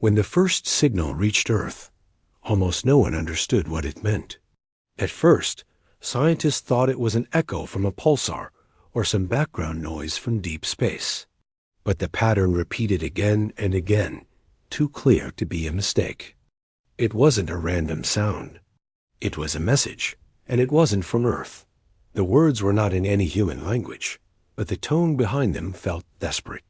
When the first signal reached Earth, almost no one understood what it meant. At first, scientists thought it was an echo from a pulsar or some background noise from deep space. But the pattern repeated again and again, too clear to be a mistake. It wasn't a random sound. It was a message, and it wasn't from Earth. The words were not in any human language, but the tone behind them felt desperate.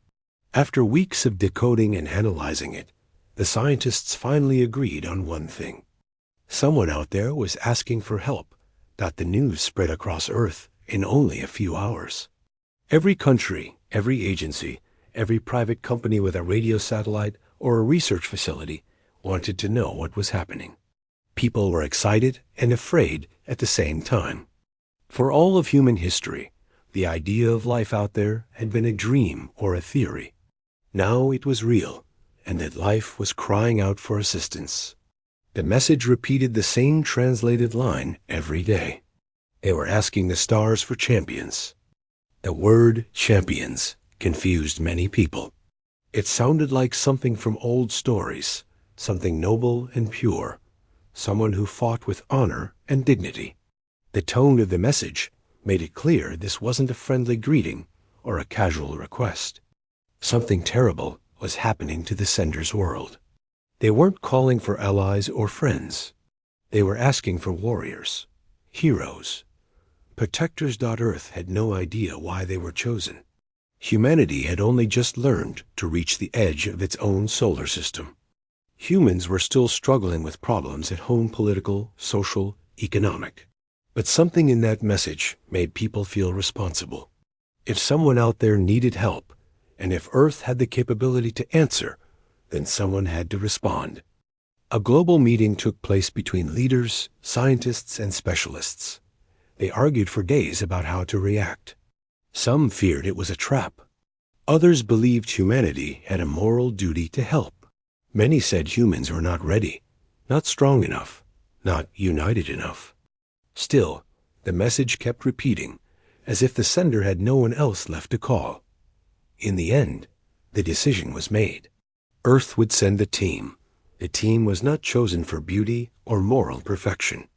After weeks of decoding and analyzing it, the scientists finally agreed on one thing. Someone out there was asking for help. The news spread across Earth in only a few hours. Every country, every agency, every private company with a radio satellite or a research facility wanted to know what was happening. People were excited and afraid at the same time. For all of human history, the idea of life out there had been a dream or a theory. Now it was real, and that life was crying out for assistance. The message repeated the same translated line every day. They were asking the stars for champions. The word champions confused many people. It sounded like something from old stories, something noble and pure, someone who fought with honor and dignity. The tone of the message made it clear this wasn't a friendly greeting or a casual request. Something terrible was happening to the sender's world. They weren't calling for allies or friends. They were asking for warriors, heroes. Protectors. Earth had no idea why they were chosen. Humanity had only just learned to reach the edge of its own solar system. Humans were still struggling with problems at home, political, social, economic. But something in that message made people feel responsible. If someone out there needed help, and if Earth had the capability to answer, then someone had to respond. A global meeting took place between leaders, scientists, and specialists. They argued for days about how to react. Some feared it was a trap. Others believed humanity had a moral duty to help. Many said humans were not ready, not strong enough, not united enough. Still, the message kept repeating, as if the sender had no one else left to call. In the end, the decision was made. Earth would send a team. The team was not chosen for beauty or moral perfection.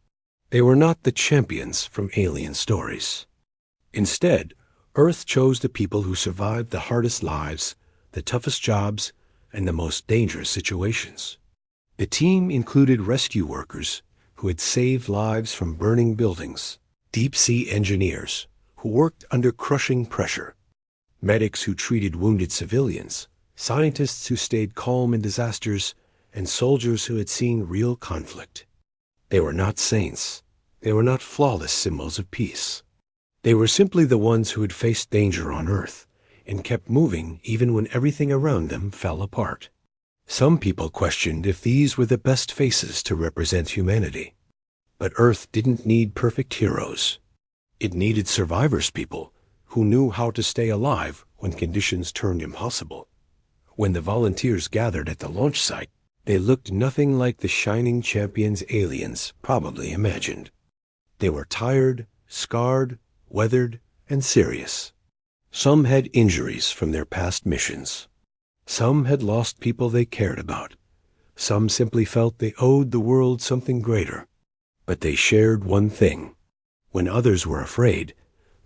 They were not the champions from alien stories. Instead, Earth chose the people who survived the hardest lives, the toughest jobs, and the most dangerous situations. The team included rescue workers who had saved lives from burning buildings, deep-sea engineers who worked under crushing pressure, medics who treated wounded civilians, scientists who stayed calm in disasters, and soldiers who had seen real conflict. They were not saints. They were not flawless symbols of peace. They were simply the ones who had faced danger on Earth and kept moving even when everything around them fell apart. Some people questioned if these were the best faces to represent humanity. But Earth didn't need perfect heroes. It needed survivors, people who knew how to stay alive when conditions turned impossible. When the volunteers gathered at the launch site, they looked nothing like the shining champions aliens probably imagined. They were tired, scarred, weathered, and serious. Some had injuries from their past missions. Some had lost people they cared about. Some simply felt they owed the world something greater. But they shared one thing. When others were afraid,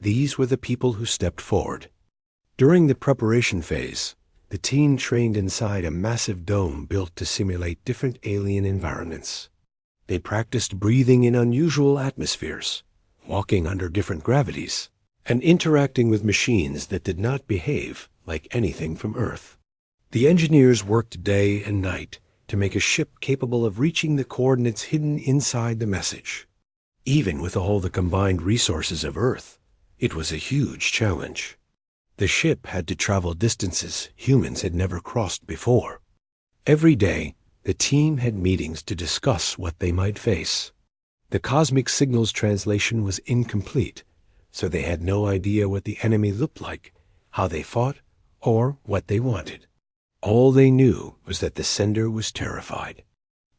these were the people who stepped forward. During the preparation phase, the team trained inside a massive dome built to simulate different alien environments. They practiced breathing in unusual atmospheres, walking under different gravities, and interacting with machines that did not behave like anything from Earth. The engineers worked day and night to make a ship capable of reaching the coordinates hidden inside the message. Even with all the combined resources of Earth, it was a huge challenge. The ship had to travel distances humans had never crossed before. Every day, the team had meetings to discuss what they might face. The cosmic signals translation was incomplete, so they had no idea what the enemy looked like, how they fought, or what they wanted. All they knew was that the sender was terrified.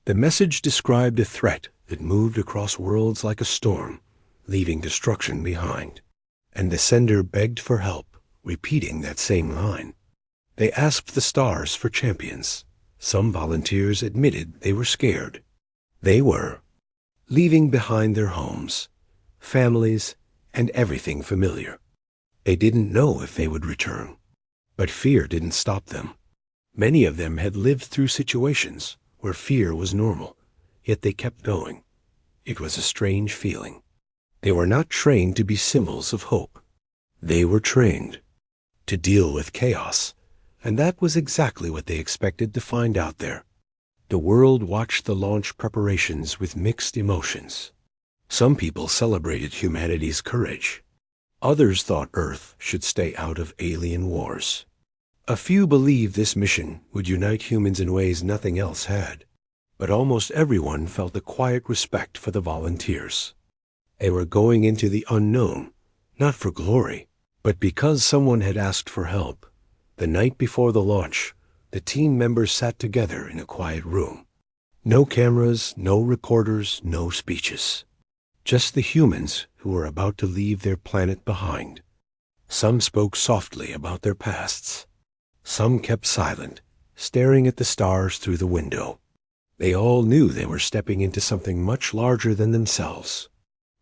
The message described a threat that moved across worlds like a storm, leaving destruction behind. And the sender begged for help, repeating that same line. They asked the stars for champions, Some volunteers admitted they were scared. They were leaving behind their homes, families, and everything familiar. They didn't know if they would return, but fear didn't stop them. Many of them had lived through situations where fear was normal, yet they kept going. It was a strange feeling. They were not trained to be symbols of hope. They were trained to deal with chaos, and that was exactly what they expected to find out there. The world watched the launch preparations with mixed emotions. Some people celebrated humanity's courage. Others thought Earth should stay out of alien wars. A few believed this mission would unite humans in ways nothing else had. But almost everyone felt a quiet respect for the volunteers. They were going into the unknown, not for glory, but because someone had asked for help. The night before the launch, the team members sat together in a quiet room. No cameras, no recorders, no speeches. Just the humans who were about to leave their planet behind. Some spoke softly about their pasts. Some kept silent, staring at the stars through the window. They all knew they were stepping into something much larger than themselves.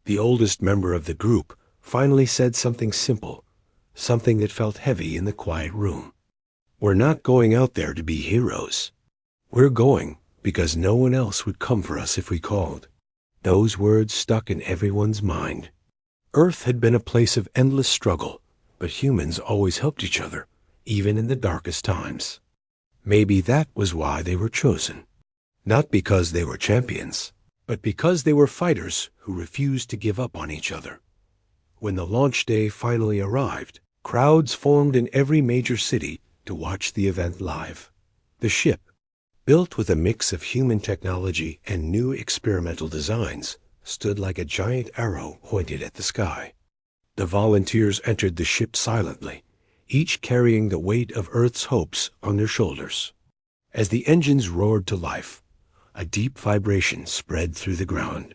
The oldest member of the group finally said something simple, something that felt heavy in the quiet room. "We're not going out there to be heroes. We're going because no one else would come for us if we called." Those words stuck in everyone's mind. Earth had been a place of endless struggle, but humans always helped each other, even in the darkest times. Maybe that was why they were chosen. Not because they were champions, but because they were fighters who refused to give up on each other. When the launch day finally arrived, crowds formed in every major city to watch the event live. The ship, built with a mix of human technology and new experimental designs, stood like a giant arrow pointed at the sky. The volunteers entered the ship silently, each carrying the weight of Earth's hopes on their shoulders. As the engines roared to life, a deep vibration spread through the ground.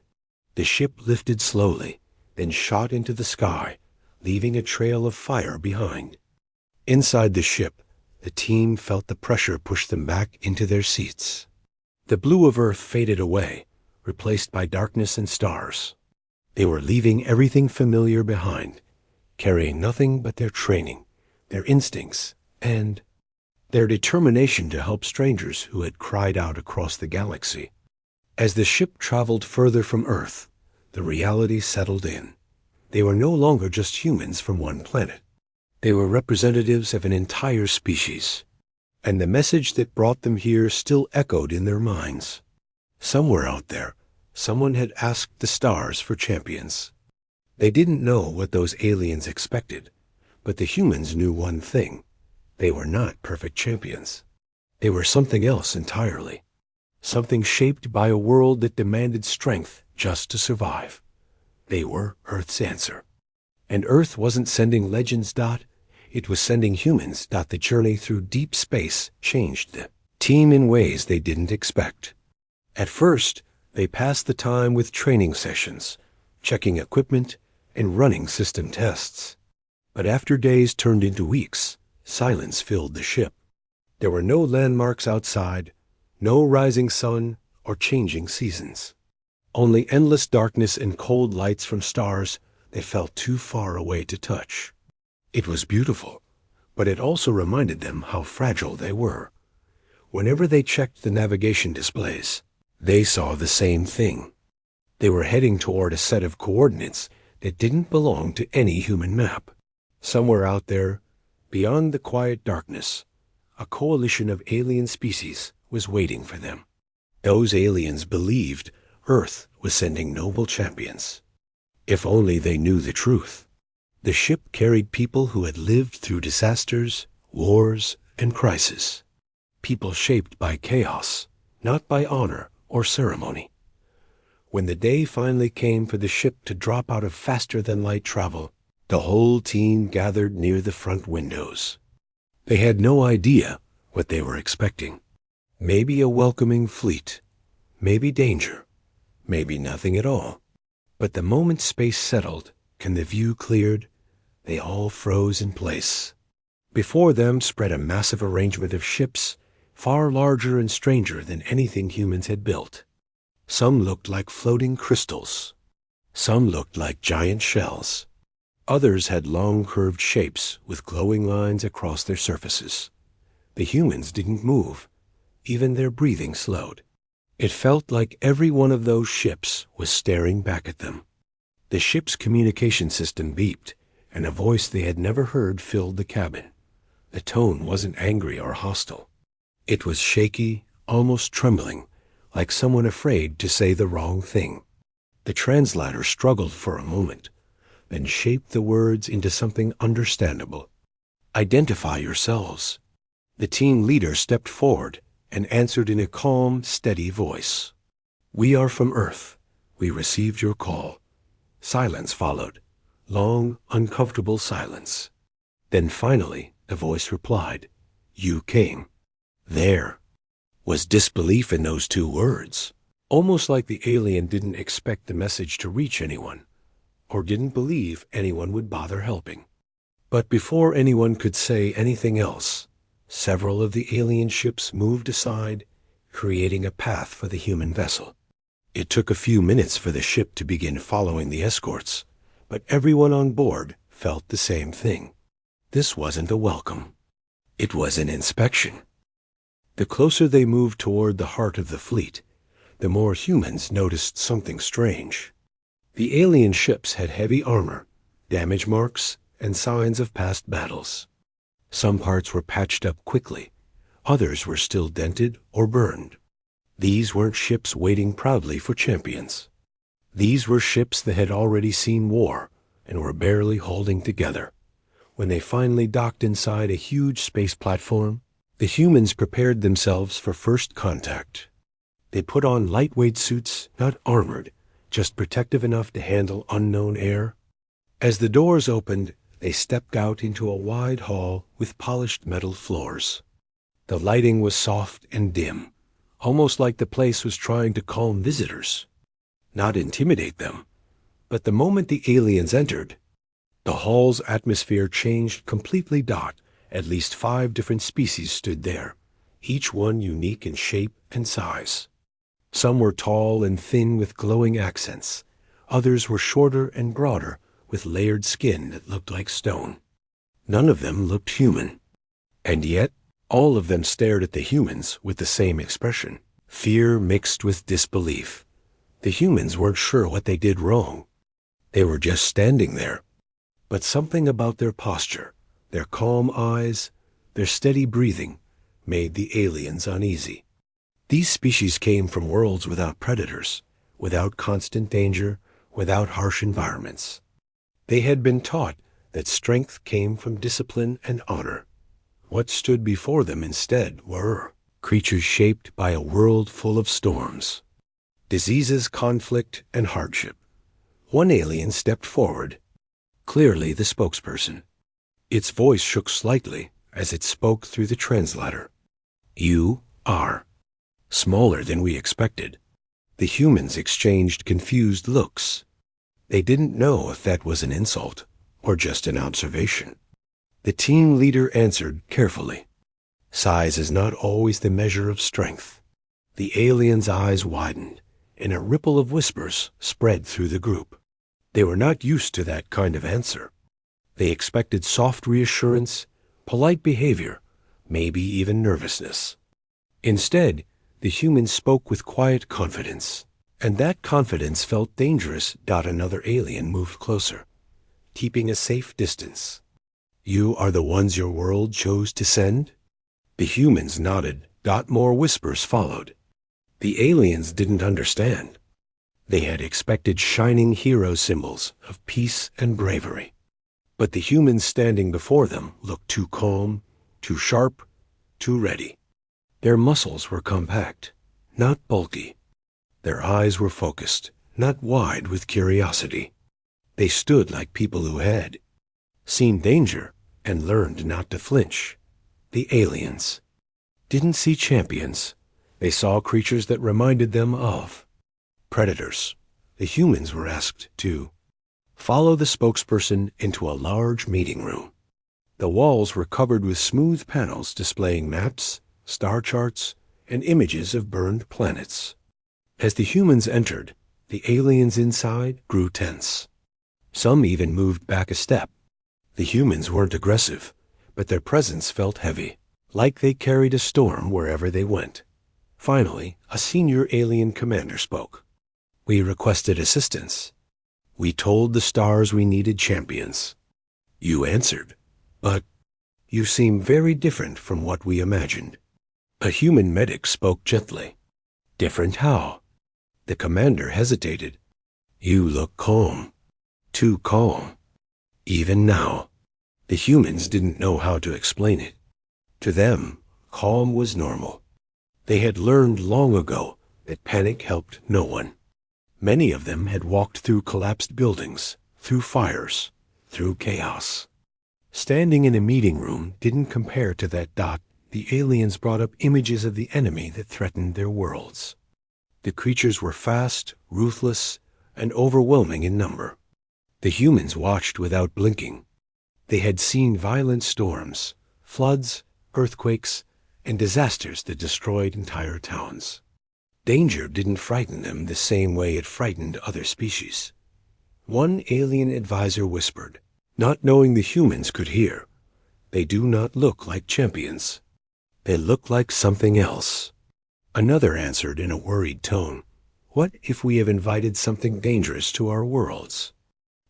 The ship lifted slowly, then shot into the sky, leaving a trail of fire behind. Inside the ship, the team felt the pressure push them back into their seats. The blue of Earth faded away, replaced by darkness and stars. They were leaving everything familiar behind, carrying nothing but their training, their instincts, and their determination to help strangers who had cried out across the galaxy. As the ship traveled further from Earth, the reality settled in. They were no longer just humans from one planet. They were representatives of an entire species, and the message that brought them here still echoed in their minds. Somewhere out there, someone had asked the stars for champions. They didn't know what those aliens expected, but the humans knew one thing. They were not perfect champions. They were something else entirely. Something shaped by a world that demanded strength just to survive. They were Earth's answer. And Earth wasn't sending legends. It was sending humans. The journey through deep space changed the team in ways they didn't expect. At first, they passed the time with training sessions, checking equipment, and running system tests. But after days turned into weeks, silence filled the ship. There were no landmarks outside, no rising sun or changing seasons. Only endless darkness and cold lights from stars that felt too far away to touch. It was beautiful, but it also reminded them how fragile they were. Whenever they checked the navigation displays, they saw the same thing. They were heading toward a set of coordinates that didn't belong to any human map. Somewhere out there, beyond the quiet darkness, a coalition of alien species was waiting for them. Those aliens believed Earth was sending noble champions. If only they knew the truth. The ship carried people who had lived through disasters, wars, and crisis. People shaped by chaos, not by honor or ceremony. When the day finally came for the ship to drop out of faster-than-light travel, the whole team gathered near the front windows. They had no idea what they were expecting. Maybe a welcoming fleet, maybe danger, maybe nothing at all. But the moment space settled and the view cleared, they all froze in place. Before them spread a massive arrangement of ships, far larger and stranger than anything humans had built. Some looked like floating crystals. Some looked like giant shells. Others had long curved shapes with glowing lines across their surfaces. The humans didn't move. Even their breathing slowed. It felt like every one of those ships was staring back at them. The ship's communication system beeped, and a voice they had never heard filled the cabin. The tone wasn't angry or hostile. It was shaky, almost trembling, like someone afraid to say the wrong thing. The translator struggled for a moment, then shaped the words into something understandable. "Identify yourselves." The team leader stepped forward and answered in a calm, steady voice. "We are from Earth. We received your call." Silence followed. Long, uncomfortable silence. Then finally, the voice replied, "You came." There was disbelief in those two words, almost like the alien didn't expect the message to reach anyone, or didn't believe anyone would bother helping. But before anyone could say anything else, several of the alien ships moved aside, creating a path for the human vessel. It took a few minutes for the ship to begin following the escorts, but everyone on board felt the same thing. This wasn't a welcome. It was an inspection. The closer they moved toward the heart of the fleet, the more humans noticed something strange. The alien ships had heavy armor, damage marks, and signs of past battles. Some parts were patched up quickly. Others were still dented or burned. These weren't ships waiting proudly for champions. These were ships that had already seen war and were barely holding together. When they finally docked inside a huge space platform, the humans prepared themselves for first contact. They put on lightweight suits, not armored, just protective enough to handle unknown air. As the doors opened, they stepped out into a wide hall with polished metal floors. The lighting was soft and dim, almost like the place was trying to calm visitors, not intimidate them. But the moment the aliens entered, the hall's atmosphere changed completely. At least 5 different species stood there, each one unique in shape and size. Some were tall and thin with glowing accents. Others were shorter and broader, with layered skin that looked like stone. None of them looked human. And yet, all of them stared at the humans with the same expression, fear mixed with disbelief. The humans weren't sure what they did wrong. They were just standing there. But something about their posture, their calm eyes, their steady breathing, made the aliens uneasy. These species came from worlds without predators, without constant danger, without harsh environments. They had been taught that strength came from discipline and honor. What stood before them instead were creatures shaped by a world full of storms, diseases, conflict, and hardship. One alien stepped forward, clearly the spokesperson. Its voice shook slightly as it spoke through the translator. "You are." Smaller than we expected. The humans exchanged confused looks. They didn't know if that was an insult or just an observation. The team leader answered carefully. "Size is not always the measure of strength." The alien's eyes widened, and a ripple of whispers spread through the group. They were not used to that kind of answer. They expected soft reassurance, polite behavior, maybe even nervousness. Instead, the human spoke with quiet confidence, and that confidence felt dangerous. Another alien moved closer, keeping a safe distance. "You are the ones your world chose to send?" The humans nodded. More whispers followed. The aliens didn't understand. They had expected shining hero symbols of peace and bravery. But the humans standing before them looked too calm, too sharp, too ready. Their muscles were compact, not bulky. Their eyes were focused, not wide with curiosity. They stood like people who had seen danger and learned not to flinch. The aliens didn't see champions. They saw creatures that reminded them of predators. The humans were asked to follow the spokesperson into a large meeting room. The walls were covered with smooth panels displaying maps, star charts, and images of burned planets. As the humans entered, the aliens inside grew tense. Some even moved back a step. The humans weren't aggressive, but their presence felt heavy, like they carried a storm wherever they went. Finally, a senior alien commander spoke. "We requested assistance. We told the stars we needed champions. You answered, but you seem very different from what we imagined." A human medic spoke gently. "Different how?" The commander hesitated. "You look calm. Too calm. Even now." The humans didn't know how to explain it. To them, calm was normal. They had learned long ago that panic helped no one. Many of them had walked through collapsed buildings, through fires, through chaos. Standing in a meeting room didn't compare to that dot. The aliens brought up images of the enemy that threatened their worlds. The creatures were fast, ruthless, and overwhelming in number. The humans watched without blinking. They had seen violent storms, floods, earthquakes, and disasters that destroyed entire towns. Danger didn't frighten them the same way it frightened other species. One alien advisor whispered, not knowing the humans could hear, "They do not look like champions. They look like something else." Another answered in a worried tone, "What if we have invited something dangerous to our worlds?"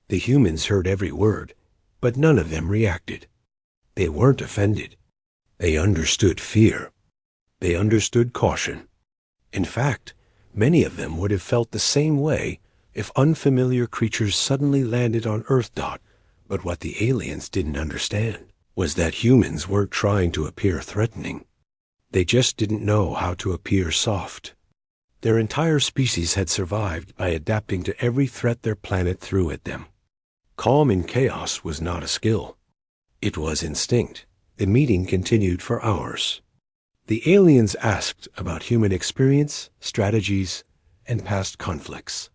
The humans heard every word, but none of them reacted. They weren't offended. They understood fear. They understood caution. In fact, many of them would have felt the same way if unfamiliar creatures suddenly landed on Earth. But what the aliens didn't understand was that humans weren't trying to appear threatening. They just didn't know how to appear soft. Their entire species had survived by adapting to every threat their planet threw at them. Calm in chaos was not a skill. It was instinct. The meeting continued for hours. The aliens asked about human experience, strategies, and past conflicts.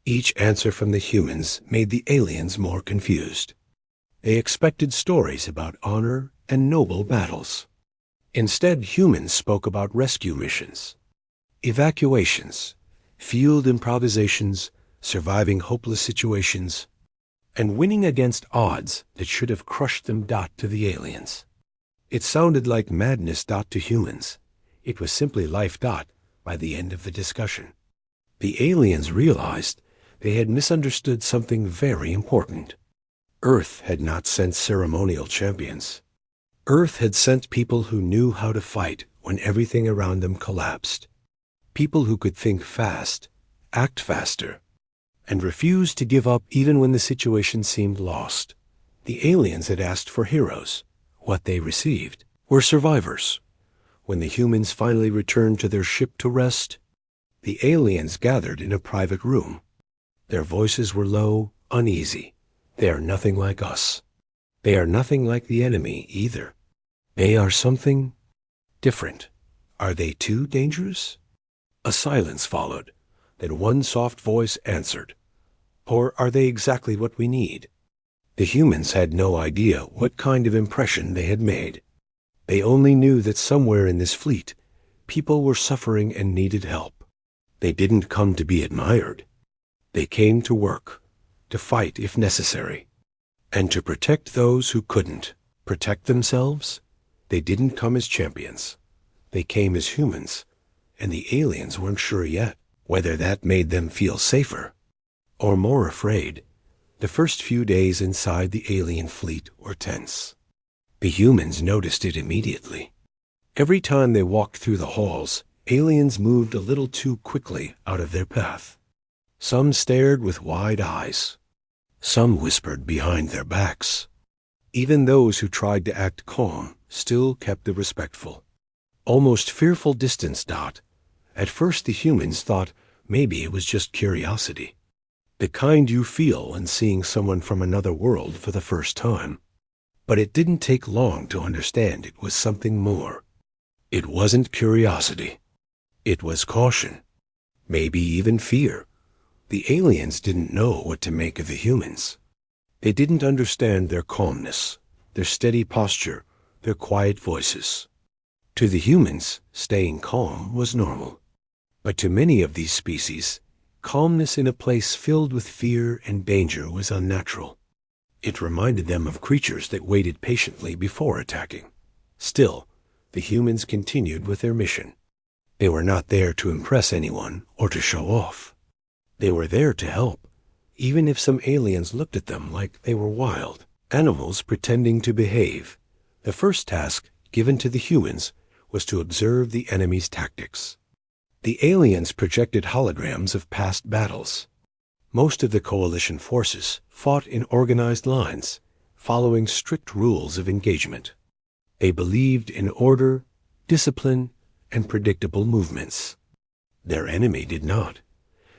Each answer from the humans made the aliens more confused. They expected stories about honor and noble battles. Instead, humans spoke about rescue missions, evacuations, field improvisations, surviving hopeless situations, and winning against odds that should have crushed them. To the aliens, it sounded like madness. To humans, it was simply life. By the end of the discussion, the aliens realized they had misunderstood something very important. Earth had not sent ceremonial champions. Earth had sent people who knew how to fight when everything around them collapsed. People who could think fast, act faster, and refuse to give up even when the situation seemed lost. The aliens had asked for heroes. What they received were survivors. When the humans finally returned to their ship to rest, the aliens gathered in a private room. Their voices were low, uneasy. "They are nothing like us. They are nothing like the enemy either. They are something different. Are they too dangerous?" A silence followed. Then one soft voice answered, "Or are they exactly what we need?" The humans had no idea what kind of impression they had made. They only knew that somewhere in this fleet, people were suffering and needed help. They didn't come to be admired. They came to work, to fight if necessary, and to protect those who couldn't protect themselves. They didn't come as champions. They came as humans, and the aliens weren't sure yet whether that made them feel safer or more afraid. The first few days inside the alien fleet were tense. The humans noticed it immediately. Every time they walked through the halls, aliens moved a little too quickly out of their path. Some stared with wide eyes. Some whispered behind their backs. Even those who tried to act calm still kept the respectful, almost fearful distance. At first the humans thought maybe it was just curiosity, the kind you feel when seeing someone from another world for the first time. But it didn't take long to understand it was something more. It wasn't curiosity. It was caution, maybe even fear. The aliens didn't know what to make of the humans. They didn't understand their calmness, their steady posture, their quiet voices. To the humans, staying calm was normal. But to many of these species, calmness in a place filled with fear and danger was unnatural. It reminded them of creatures that waited patiently before attacking. Still, the humans continued with their mission. They were not there to impress anyone or to show off. They were there to help, even if some aliens looked at them like they were wild animals pretending to behave. The first task given to the humans was to observe the enemy's tactics. The aliens projected holograms of past battles. Most of the coalition forces fought in organized lines, following strict rules of engagement. They believed in order, discipline, and predictable movements. Their enemy did not.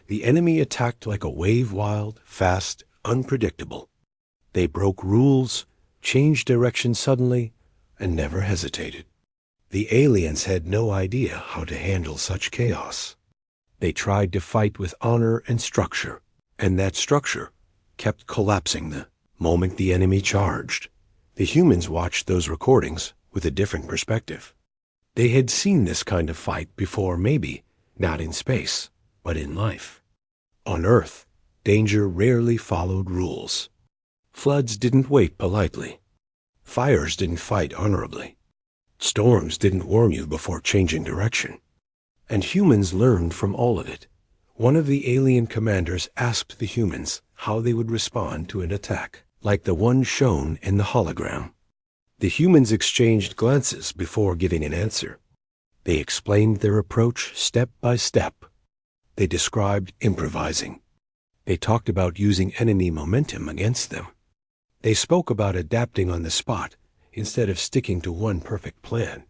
The enemy attacked like a wave, wild, fast, unpredictable. They broke rules, changed direction suddenly, and never hesitated. The aliens had no idea how to handle such chaos. They tried to fight with honor and structure, and that structure kept collapsing the moment the enemy charged. The humans watched those recordings with a different perspective. They had seen this kind of fight before, maybe not in space, but in life. On Earth, danger rarely followed rules. Floods didn't wait politely. Fires didn't fight honorably. Storms didn't warn you before changing direction. And humans learned from all of it. One of the alien commanders asked the humans how they would respond to an attack, like the one shown in the hologram. The humans exchanged glances before giving an answer. They explained their approach step by step. They described improvising. They talked about using enemy momentum against them. They spoke about adapting on the spot instead of sticking to one perfect plan.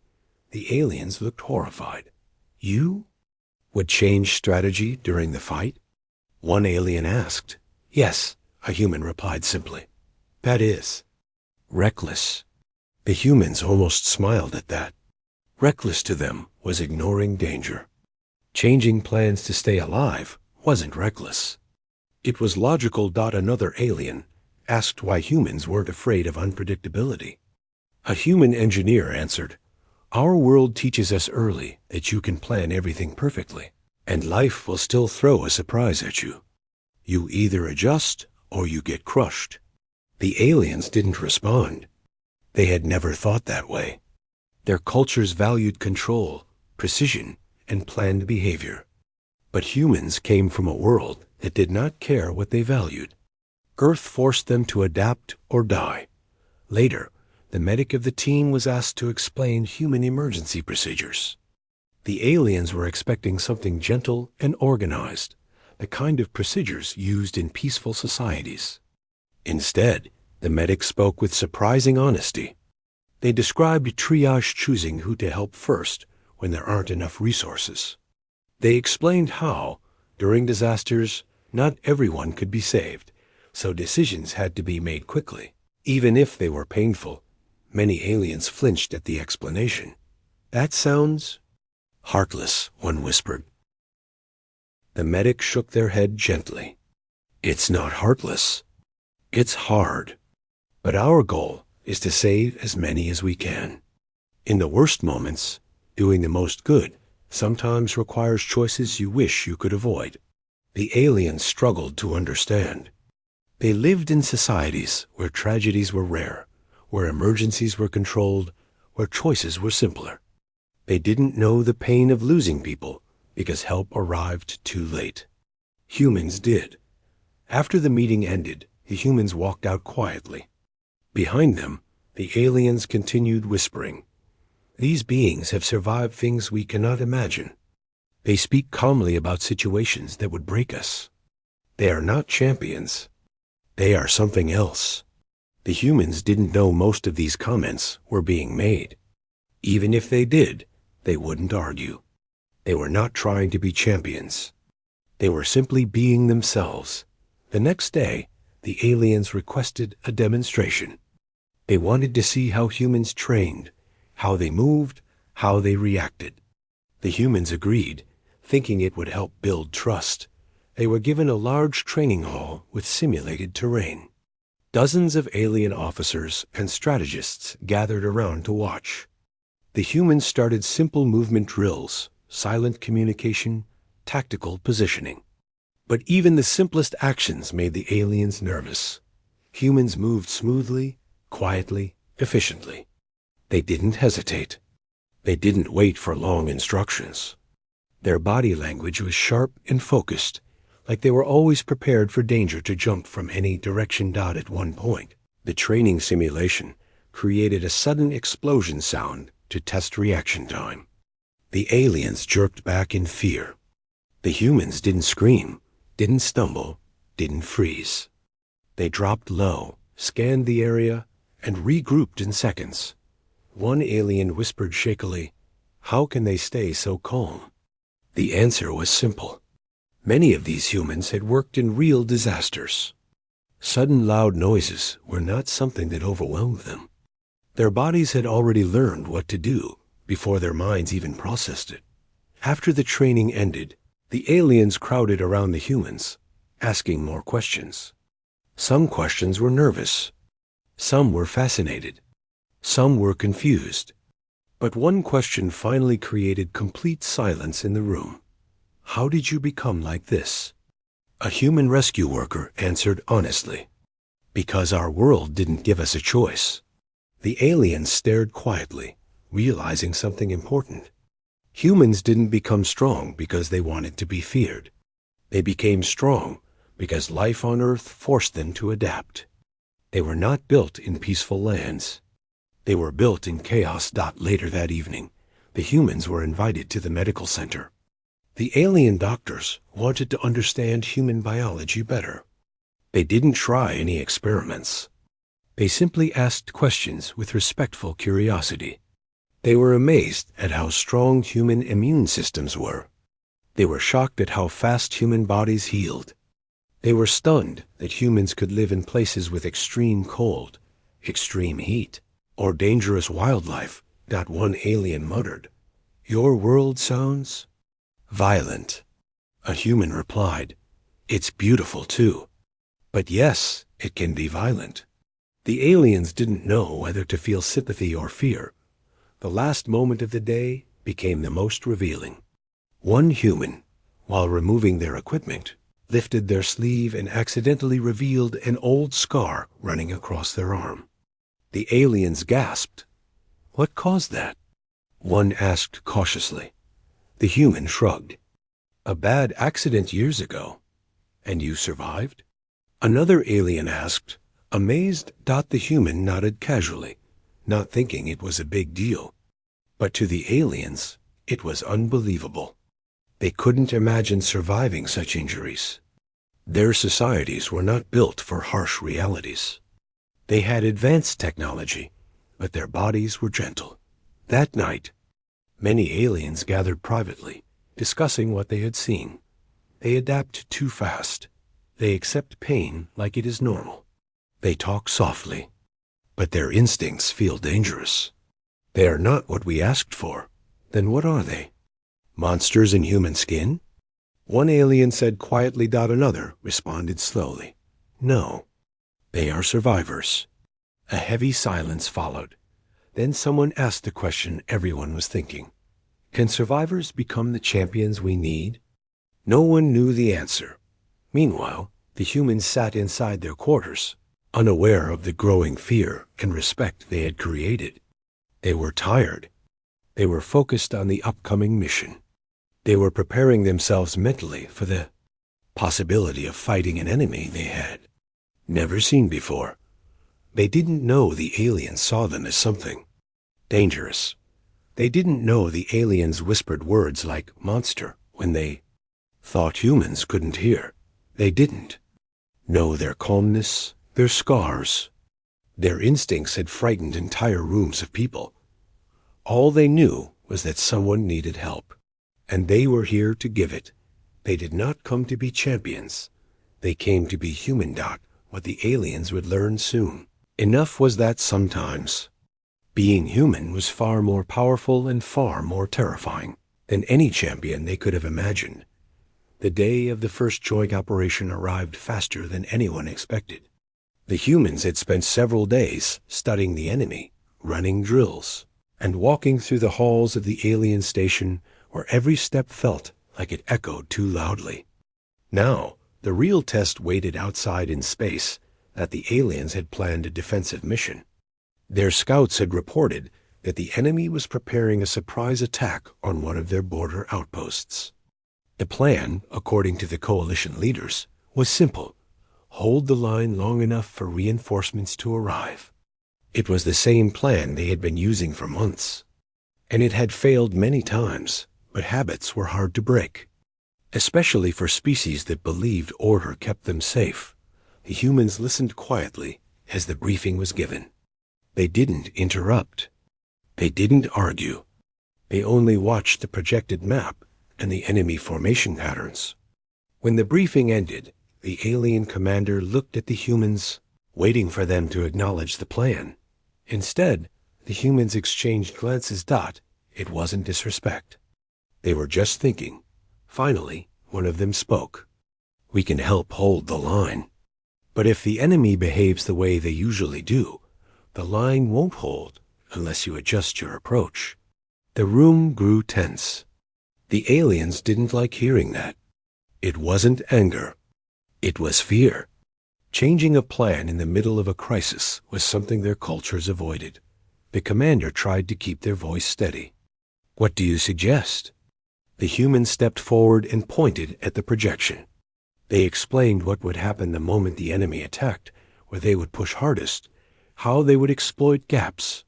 The aliens looked horrified. You would change strategy during the fight? One alien asked. Yes, a human replied simply. That is reckless. The humans almost smiled at that. Reckless to them was ignoring danger. Changing plans to stay alive wasn't reckless. It was logical. Another alien asked why humans weren't afraid of unpredictability. A human engineer answered, Our world teaches us early that you can plan everything perfectly, and life will still throw a surprise at you. You either adjust or you get crushed. The aliens didn't respond. They had never thought that way. Their cultures valued control, precision, and planned behavior. But humans came from a world that did not care what they valued. Earth forced them to adapt or die. Later, the medic of the team was asked to explain human emergency procedures. The aliens were expecting something gentle and organized, the kind of procedures used in peaceful societies. Instead, the medic spoke with surprising honesty. They described triage, choosing who to help first when there aren't enough resources. They explained how, during disasters, not everyone could be saved, so decisions had to be made quickly. Even if they were painful, many aliens flinched at the explanation. That sounds heartless, one whispered. The medic shook their head gently. It's not heartless. It's hard. But our goal is to save as many as we can. In the worst moments, doing the most good sometimes requires choices you wish you could avoid. The aliens struggled to understand. They lived in societies where tragedies were rare, where emergencies were controlled, where choices were simpler. They didn't know the pain of losing people because help arrived too late. Humans did. After the meeting ended, the humans walked out quietly. Behind them, the aliens continued whispering. These beings have survived things we cannot imagine. They speak calmly about situations that would break us. They are not champions. They are something else. The humans didn't know most of these comments were being made. Even if they did, they wouldn't argue. They were not trying to be champions. They were simply being themselves. The next day, the aliens requested a demonstration. They wanted to see how humans trained, how they moved, how they reacted. The humans agreed, thinking it would help build trust. They were given a large training hall with simulated terrain. Dozens of alien officers and strategists gathered around to watch. The humans started simple movement drills, silent communication, tactical positioning. But even the simplest actions made the aliens nervous. Humans moved smoothly, quietly, efficiently. They didn't hesitate. They didn't wait for long instructions. Their body language was sharp and focused, like they were always prepared for danger to jump from any direction. At one point, the training simulation created a sudden explosion sound to test reaction time. The aliens jerked back in fear. The humans didn't scream, didn't stumble, didn't freeze. They dropped low, scanned the area, and regrouped in seconds. One alien whispered shakily, "How can they stay so calm?" The answer was simple. Many of these humans had worked in real disasters. Sudden loud noises were not something that overwhelmed them. Their bodies had already learned what to do before their minds even processed it. After the training ended, the aliens crowded around the humans, asking more questions. Some questions were nervous. Some were fascinated. Some were confused. But one question finally created complete silence in the room. "How did you become like this?" A human rescue worker answered honestly. "Because our world didn't give us a choice." The aliens stared quietly, realizing something important. Humans didn't become strong because they wanted to be feared. They became strong because life on Earth forced them to adapt. They were not built in peaceful lands. They were built in chaos. Later that evening, the humans were invited to the medical center. The alien doctors wanted to understand human biology better. They didn't try any experiments. They simply asked questions with respectful curiosity. They were amazed at how strong human immune systems were. They were shocked at how fast human bodies healed. They were stunned that humans could live in places with extreme cold, extreme heat, or dangerous wildlife. One alien muttered, "Your world sounds violent." A human replied, "It's beautiful too. But yes, it can be violent." The aliens didn't know whether to feel sympathy or fear. The last moment of the day became the most revealing. One human, while removing their equipment, lifted their sleeve and accidentally revealed an old scar running across their arm. The aliens gasped. "What caused that?" One asked cautiously. The human shrugged. "A bad accident years ago." "And you survived?" Another alien asked, amazed. The human nodded casually, not thinking it was a big deal. But to the aliens, it was unbelievable. They couldn't imagine surviving such injuries. Their societies were not built for harsh realities. They had advanced technology, but their bodies were gentle. That night, many aliens gathered privately, discussing what they had seen. They adapt too fast. They accept pain like it is normal. They talk softly, but their instincts feel dangerous. They are not what we asked for. Then what are they? Monsters in human skin? One alien said quietly. Another responded slowly. No, they are survivors. A heavy silence followed. Then someone asked the question everyone was thinking. Can survivors become the champions we need? No one knew the answer. Meanwhile, the humans sat inside their quarters, unaware of the growing fear and respect they had created. They were tired. They were focused on the upcoming mission. They were preparing themselves mentally for the possibility of fighting an enemy they had never seen before. They didn't know the aliens saw them as something dangerous. They didn't know the aliens whispered words like monster when they thought humans couldn't hear. They didn't know their calmness, their scars. Their instincts had frightened entire rooms of people. All they knew was that someone needed help, and they were here to give it. They did not come to be champions. They came to be human. What the aliens would learn soon. Enough was that sometimes being human was far more powerful and far more terrifying than any champion they could have imagined. The day of the first joint operation arrived faster than anyone expected. The humans had spent several days studying the enemy, running drills, and walking through the halls of the alien station where every step felt like it echoed too loudly. Now, the real test waited outside in space, that the aliens had planned a defensive mission. Their scouts had reported that the enemy was preparing a surprise attack on one of their border outposts. The plan, according to the coalition leaders, was simple: hold the line long enough for reinforcements to arrive. It was the same plan they had been using for months, and it had failed many times, but habits were hard to break, especially for species that believed order kept them safe. The humans listened quietly as the briefing was given. They didn't interrupt. They didn't argue. They only watched the projected map and the enemy formation patterns. When the briefing ended, the alien commander looked at the humans, waiting for them to acknowledge the plan. Instead, the humans exchanged glances. It wasn't disrespect. They were just thinking. Finally, one of them spoke. "We can help hold the line. But if the enemy behaves the way they usually do, the line won't hold unless you adjust your approach." The room grew tense. The aliens didn't like hearing that. It wasn't anger. It was fear. Changing a plan in the middle of a crisis was something their cultures avoided. The commander tried to keep their voice steady. "What do you suggest?" The humans stepped forward and pointed at the projection. They explained what would happen the moment the enemy attacked, where they would push hardest, how they would exploit gaps,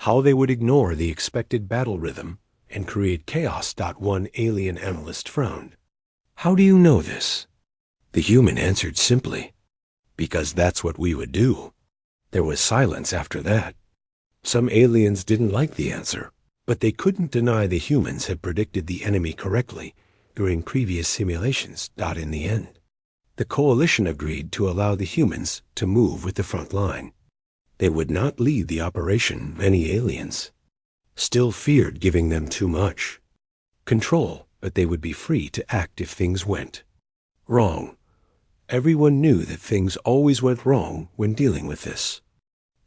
how they would ignore the expected battle rhythm and create chaos. One alien analyst frowned. "How do you know this?" The human answered simply, "Because that's what we would do." There was silence after that. Some aliens didn't like the answer, but they couldn't deny the humans had predicted the enemy correctly during previous simulations. In the end, the coalition agreed to allow the humans to move with the front line. They would not lead the operation. Many aliens still feared giving them too much control, but they would be free to act if things went wrong. Everyone knew that things always went wrong when dealing with this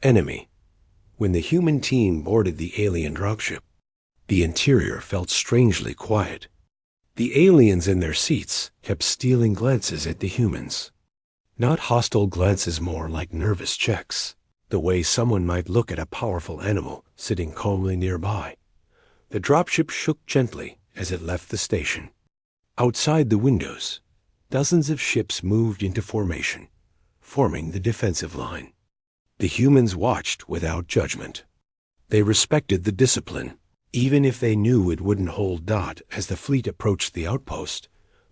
enemy. When the human team boarded the alien dropship, the interior felt strangely quiet. The aliens in their seats kept stealing glances at the humans. Not hostile glances, more like nervous checks, the way someone might look at a powerful animal sitting calmly nearby. The dropship shook gently as it left the station. Outside the windows, dozens of ships moved into formation, forming the defensive line. The humans watched without judgment. They respected the discipline, even if they knew it wouldn't hold. As the fleet approached the outpost,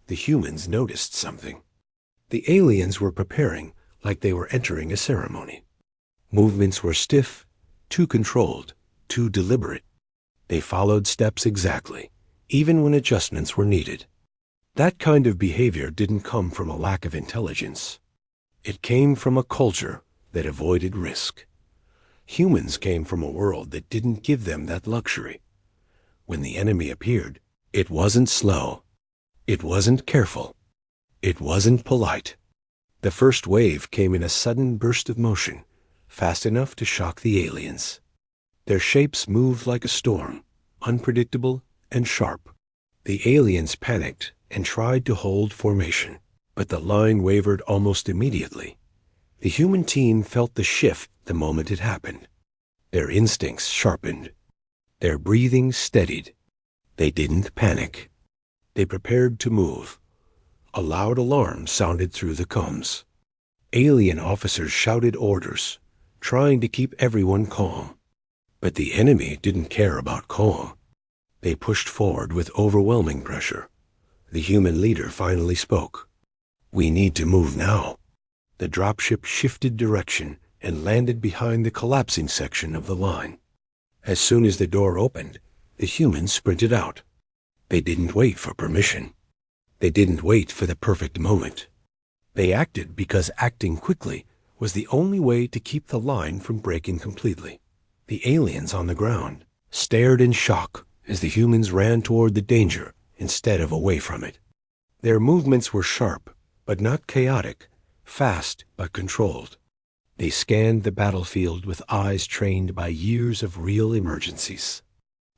the humans noticed something. The aliens were preparing like they were entering a ceremony. Movements were stiff, too controlled, too deliberate. They followed steps exactly, even when adjustments were needed. That kind of behavior didn't come from a lack of intelligence. It came from a culture that avoided risk. Humans came from a world that didn't give them that luxury. When the enemy appeared, it wasn't slow. It wasn't careful. It wasn't polite. The first wave came in a sudden burst of motion, fast enough to shock the aliens. Their shapes moved like a storm, unpredictable and sharp. The aliens panicked and tried to hold formation, but the line wavered almost immediately. The human team felt the shift the moment it happened. Their instincts sharpened. Their breathing steadied. They didn't panic. They prepared to move. A loud alarm sounded through the comms. Alien officers shouted orders, trying to keep everyone calm. But the enemy didn't care about calm. They pushed forward with overwhelming pressure. The human leader finally spoke. "We need to move now." The dropship shifted direction and landed behind the collapsing section of the line. As soon as the door opened, the humans sprinted out. They didn't wait for permission. They didn't wait for the perfect moment. They acted because acting quickly was the only way to keep the line from breaking completely. The aliens on the ground stared in shock as the humans ran toward the danger instead of away from it. Their movements were sharp, but not chaotic, fast but controlled. They scanned the battlefield with eyes trained by years of real emergencies.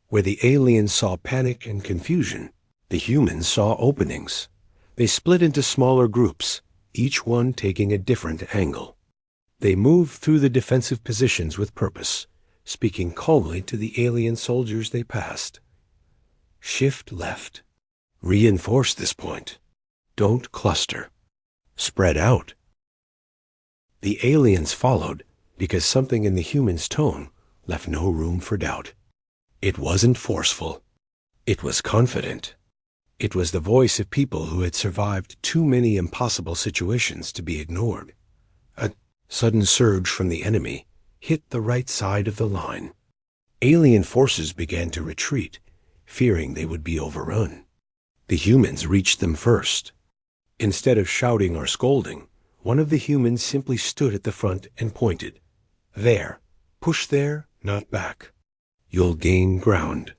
Where the aliens saw panic and confusion, the humans saw openings. They split into smaller groups, each one taking a different angle. They moved through the defensive positions with purpose, speaking calmly to the alien soldiers they passed. Shift left. Reinforce this point. Don't cluster. Spread out. The aliens followed because something in the humans' tone left no room for doubt. It wasn't forceful. It was confident. It was the voice of people who had survived too many impossible situations to be ignored. A sudden surge from the enemy hit the right side of the line. Alien forces began to retreat, fearing they would be overrun. The humans reached them first. Instead of shouting or scolding, one of the humans simply stood at the front and pointed. There. Push there, not back. You'll gain ground.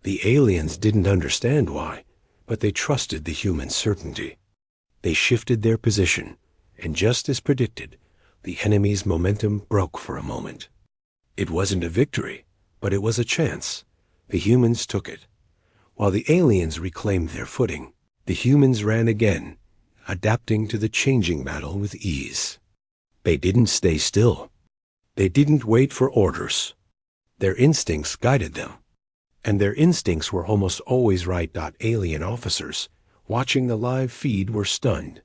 The aliens didn't understand why, but they trusted the human certainty. They shifted their position, and just as predicted, the enemy's momentum broke for a moment. It wasn't a victory, but it was a chance. The humans took it. While the aliens reclaimed their footing, the humans ran again, adapting to the changing battle with ease. They didn't stay still. They didn't wait for orders. Their instincts guided them. And their instincts were almost always right. Alien officers, watching the live feed, were stunned.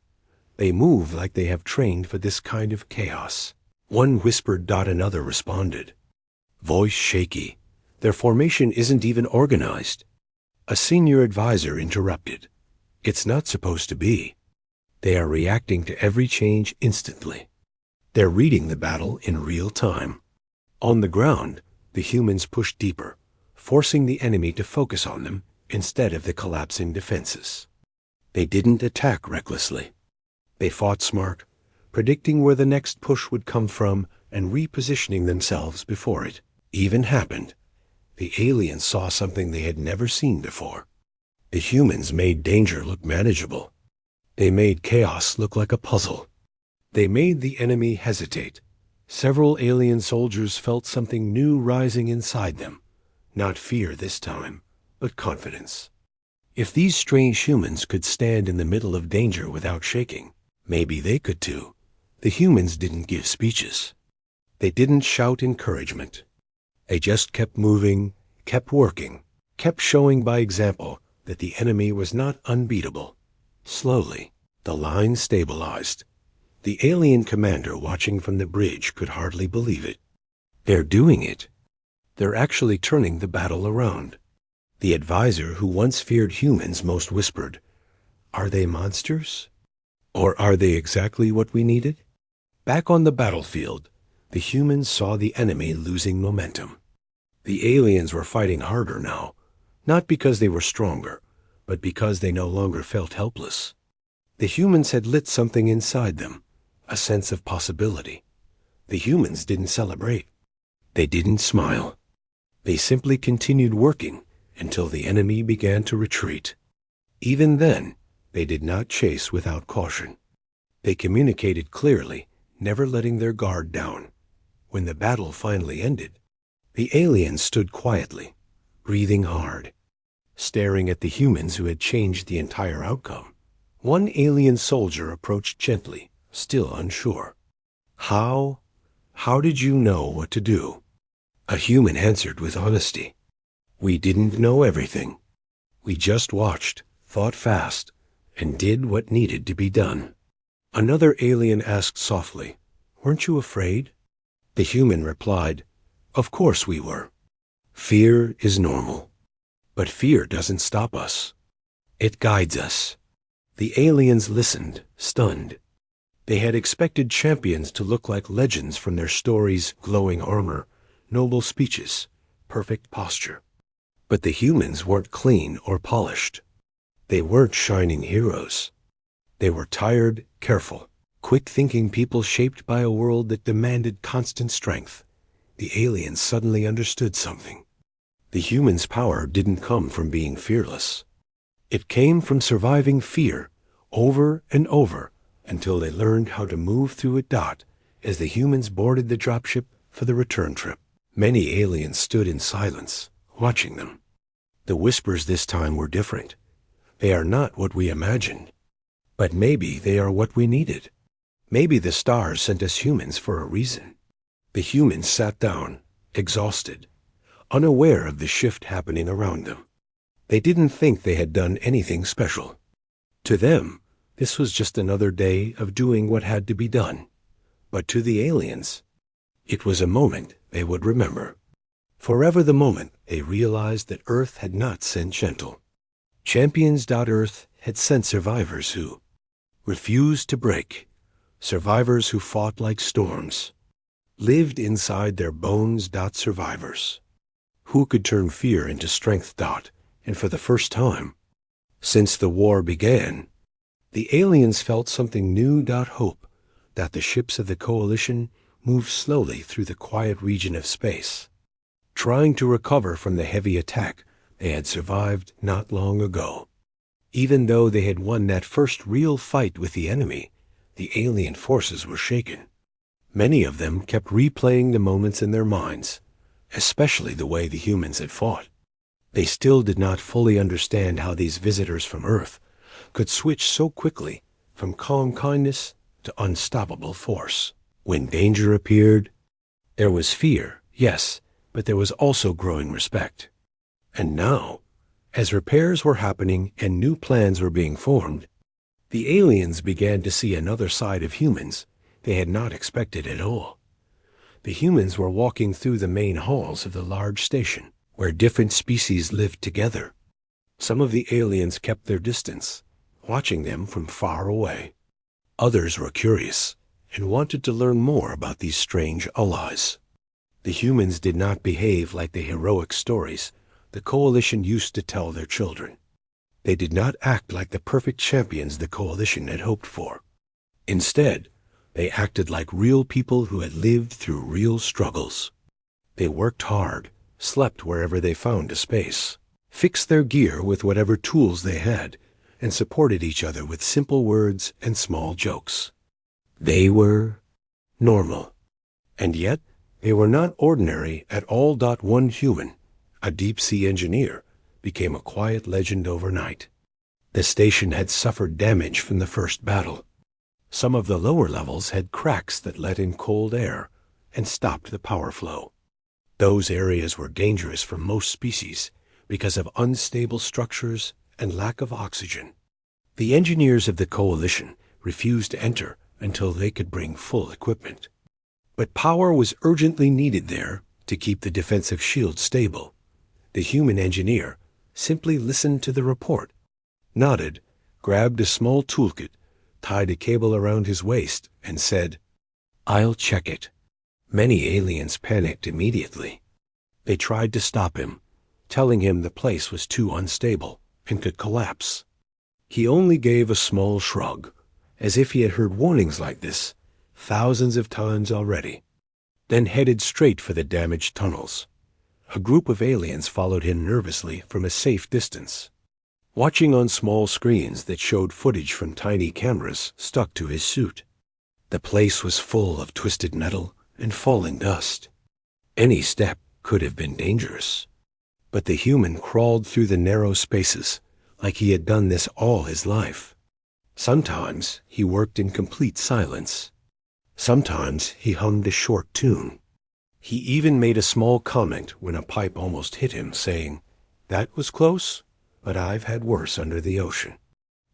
They move like they have trained for this kind of chaos. One whispered. Another responded. Voice shaky. Their formation isn't even organized. A senior advisor interrupted. It's not supposed to be. They are reacting to every change instantly. They're reading the battle in real time. On the ground, the humans pushed deeper, forcing the enemy to focus on them instead of the collapsing defenses. They didn't attack recklessly. They fought smart, predicting where the next push would come from and repositioning themselves before it even happened. The aliens saw something they had never seen before. The humans made danger look manageable. They made chaos look like a puzzle. They made the enemy hesitate. Several alien soldiers felt something new rising inside them. Not fear this time, but confidence. If these strange humans could stand in the middle of danger without shaking, maybe they could too. The humans didn't give speeches. They didn't shout encouragement. They just kept moving, kept working, kept showing by example that the enemy was not unbeatable. Slowly, the line stabilized. The alien commander watching from the bridge could hardly believe it. They're doing it. They're actually turning the battle around. The advisor who once feared humans most whispered, Are they monsters? Or are they exactly what we needed? Back on the battlefield, the humans saw the enemy losing momentum. The aliens were fighting harder now, not because they were stronger, but because they no longer felt helpless. The humans had lit something inside them, a sense of possibility. The humans didn't celebrate. They didn't smile. They simply continued working until the enemy began to retreat. Even then, they did not chase without caution. They communicated clearly, never letting their guard down. When the battle finally ended, the aliens stood quietly, breathing hard, staring at the humans who had changed the entire outcome. One alien soldier approached gently, still unsure. How did you know what to do? A human answered with honesty. We didn't know everything. We just watched, thought fast, and did what needed to be done. Another alien asked softly, Weren't you afraid? The human replied, Of course we were. Fear is normal. But fear doesn't stop us. It guides us. The aliens listened, stunned. They had expected champions to look like legends from their stories, glowing armor, noble speeches, perfect posture. But the humans weren't clean or polished. They weren't shining heroes. They were tired, careful, quick-thinking people shaped by a world that demanded constant strength. The aliens suddenly understood something. The humans' power didn't come from being fearless. It came from surviving fear over and over until they learned how to move through it as the humans boarded the dropship for the return trip. Many aliens stood in silence, watching them. The whispers this time were different. They are not what we imagined, but maybe they are what we needed. Maybe the stars sent us humans for a reason. The humans sat down, exhausted, unaware of the shift happening around them. They didn't think they had done anything special. To them, this was just another day of doing what had to be done. But to the aliens, it was a moment they would remember. Forever the moment they realized that Earth had not sent gentle. Champions.Earth had sent survivors who refused to break, survivors who fought like storms, lived inside their bones. Survivors who could turn fear into strength. And for the first time since the war began, the aliens felt something new. Hope that the ships of the Coalition moved slowly through the quiet region of space, trying to recover from the heavy attack they had survived not long ago. Even though they had won that first real fight with the enemy, the alien forces were shaken. Many of them kept replaying the moments in their minds, especially the way the humans had fought. They still did not fully understand how these visitors from Earth could switch so quickly from calm kindness to unstoppable force. When danger appeared, there was fear, yes, but there was also growing respect. And now, as repairs were happening and new plans were being formed, the aliens began to see another side of humans they had not expected at all. The humans were walking through the main halls of the large station, where different species lived together. Some of the aliens kept their distance, watching them from far away. Others were curious and wanted to learn more about these strange allies. The humans did not behave like the heroic stories the Coalition used to tell their children. They did not act like the perfect champions the Coalition had hoped for. Instead, they acted like real people who had lived through real struggles. They worked hard, slept wherever they found a space, fixed their gear with whatever tools they had, and supported each other with simple words and small jokes. They were normal. And yet, they were not ordinary at all. One human, a deep-sea engineer, became a quiet legend overnight. The station had suffered damage from the first battle. Some of the lower levels had cracks that let in cold air and stopped the power flow. Those areas were dangerous for most species because of unstable structures and lack of oxygen. The engineers of the Coalition refused to enter until they could bring full equipment. But power was urgently needed there to keep the defensive shield stable. The human engineer simply listened to the report, nodded, grabbed a small toolkit, tied a cable around his waist, and said, "I'll check it." Many aliens panicked immediately. They tried to stop him, telling him the place was too unstable and could collapse. He only gave a small shrug, as if he had heard warnings like this thousands of times already, then headed straight for the damaged tunnels. A group of aliens followed him nervously from a safe distance, watching on small screens that showed footage from tiny cameras stuck to his suit. The place was full of twisted metal and falling dust. Any step could have been dangerous. But the human crawled through the narrow spaces like he had done this all his life. Sometimes he worked in complete silence. Sometimes he hummed a short tune. He even made a small comment when a pipe almost hit him, saying, "That was close, but I've had worse under the ocean."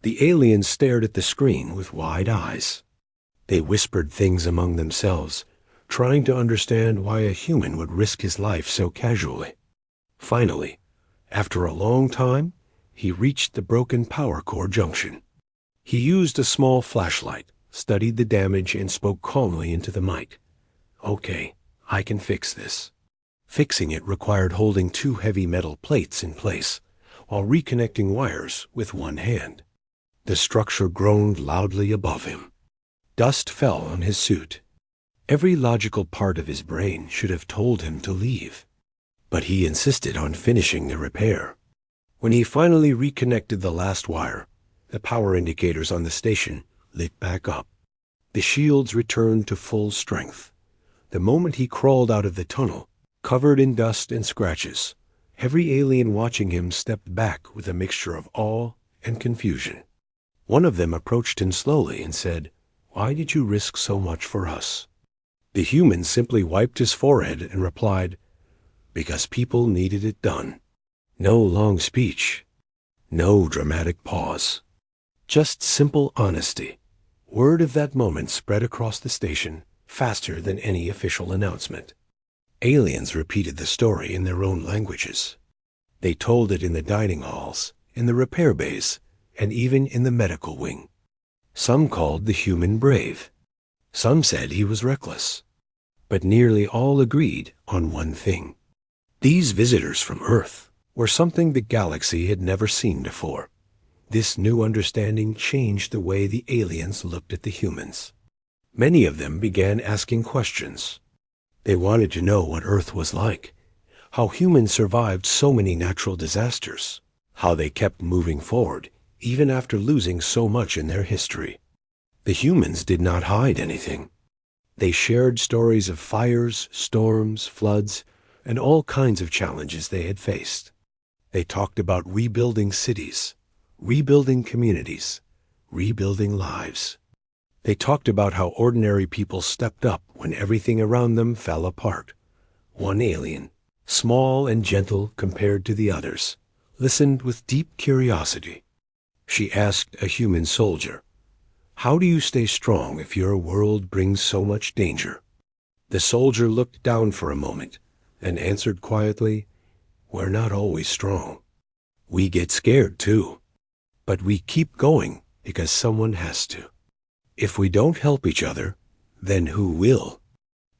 The aliens stared at the screen with wide eyes. They whispered things among themselves, trying to understand why a human would risk his life so casually. Finally, after a long time, he reached the broken power core junction. He used a small flashlight, studied the damage, and spoke calmly into the mic. "Okay, I can fix this." Fixing it required holding two heavy metal plates in place, while reconnecting wires with one hand. The structure groaned loudly above him. Dust fell on his suit. Every logical part of his brain should have told him to leave. But he insisted on finishing the repair. When he finally reconnected the last wire, the power indicators on the station lit back up. The shields returned to full strength. The moment he crawled out of the tunnel, covered in dust and scratches, every alien watching him stepped back with a mixture of awe and confusion. One of them approached him slowly and said, "Why did you risk so much for us?" The human simply wiped his forehead and replied, "Because people needed it done." No long speech. No dramatic pause. Just simple honesty. Word of that moment spread across the station faster than any official announcement. Aliens repeated the story in their own languages. They told it in the dining halls, in the repair bays, and even in the medical wing. Some called the human brave. Some said he was reckless. But nearly all agreed on one thing. These visitors from Earth were something the galaxy had never seen before. This new understanding changed the way the aliens looked at the humans. Many of them began asking questions. They wanted to know what Earth was like, how humans survived so many natural disasters, how they kept moving forward even after losing so much in their history. The humans did not hide anything. They shared stories of fires, storms, floods, and all kinds of challenges they had faced. They talked about rebuilding cities, rebuilding communities, rebuilding lives. They talked about how ordinary people stepped up when everything around them fell apart. One alien, small and gentle compared to the others, listened with deep curiosity. She asked a human soldier, "How do you stay strong if your world brings so much danger?" The soldier looked down for a moment and answered quietly, "We're not always strong. We get scared too. But we keep going because someone has to. If we don't help each other, then who will?"